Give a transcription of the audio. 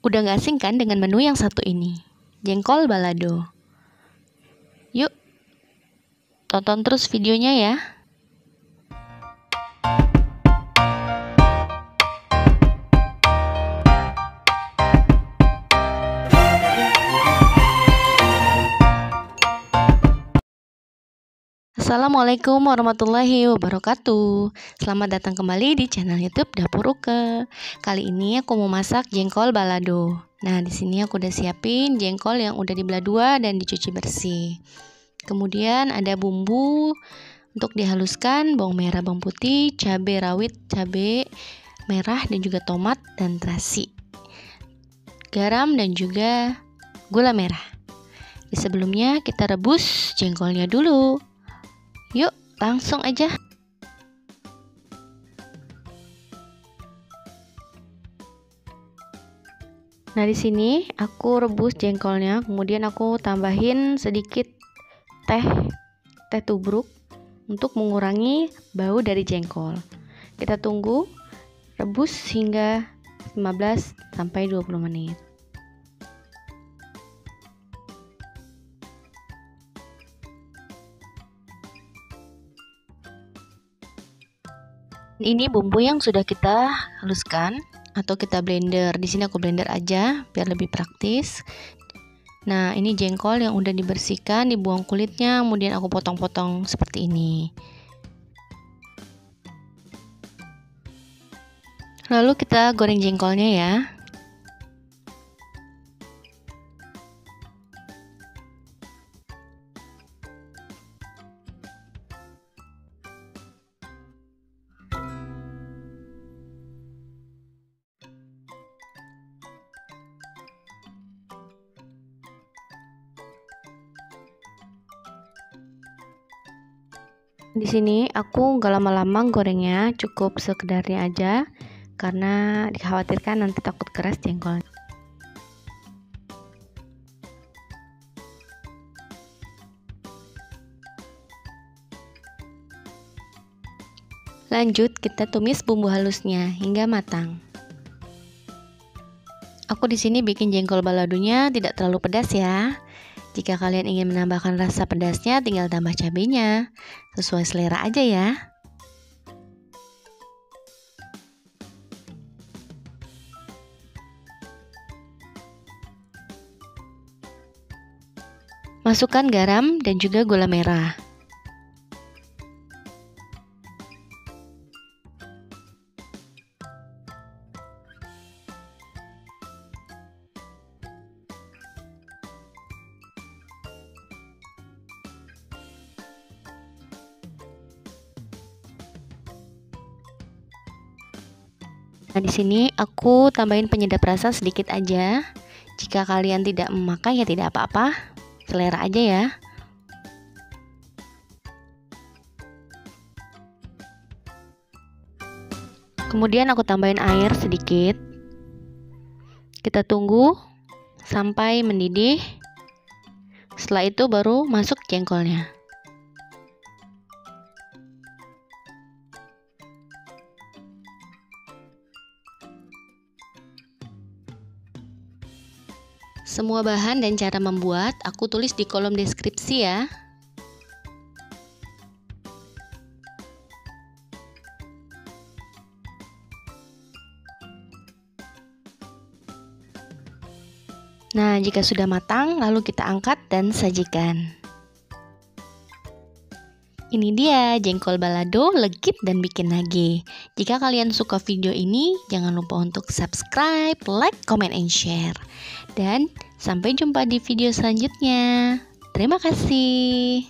Udah gak asing kan dengan menu yang satu ini? Jengkol balado. Yuk, tonton terus videonya ya. Assalamualaikum warahmatullahi wabarakatuh. Selamat datang kembali di channel YouTube Dapur Uke. Kali ini aku mau masak jengkol balado. Nah, di sini aku udah siapin jengkol yang udah dibelah dua dan dicuci bersih. Kemudian ada bumbu untuk dihaluskan, bawang merah, bawang putih, cabai rawit, cabai merah dan juga tomat dan terasi. Garam dan juga gula merah. Di sebelumnya kita rebus jengkolnya dulu. Yuk, langsung aja. Nah, di sini aku rebus jengkolnya, kemudian aku tambahin sedikit teh tubruk untuk mengurangi bau dari jengkol. Kita tunggu rebus hingga 15 sampai 20 menit. Ini bumbu yang sudah kita haluskan atau kita blender. Di sini aku blender aja biar lebih praktis. Nah, ini jengkol yang udah dibersihkan, dibuang kulitnya, kemudian aku potong-potong seperti ini. Lalu kita goreng jengkolnya ya. Di sini aku nggak lama-lama gorengnya, cukup sekedarnya aja karena dikhawatirkan nanti takut keras jengkol. Lanjut kita tumis bumbu halusnya hingga matang. Aku di sini bikin jengkol baladonya tidak terlalu pedas ya. Jika kalian ingin menambahkan rasa pedasnya, tinggal tambah cabenya. Sesuai selera aja ya. Masukkan garam dan juga gula merah. Nah, di sini aku tambahin penyedap rasa sedikit aja. Jika kalian tidak memakai ya tidak apa-apa, selera aja ya. Kemudian aku tambahin air sedikit. Kita tunggu sampai mendidih. Setelah itu baru masuk jengkolnya. Semua bahan dan cara membuat aku tulis di kolom deskripsi ya. Nah, jika sudah matang, lalu kita angkat dan sajikan. Ini dia jengkol balado, legit dan bikin nagih. Jika kalian suka video ini, jangan lupa untuk subscribe, like, comment, and share. Dan sampai jumpa di video selanjutnya. Terima kasih.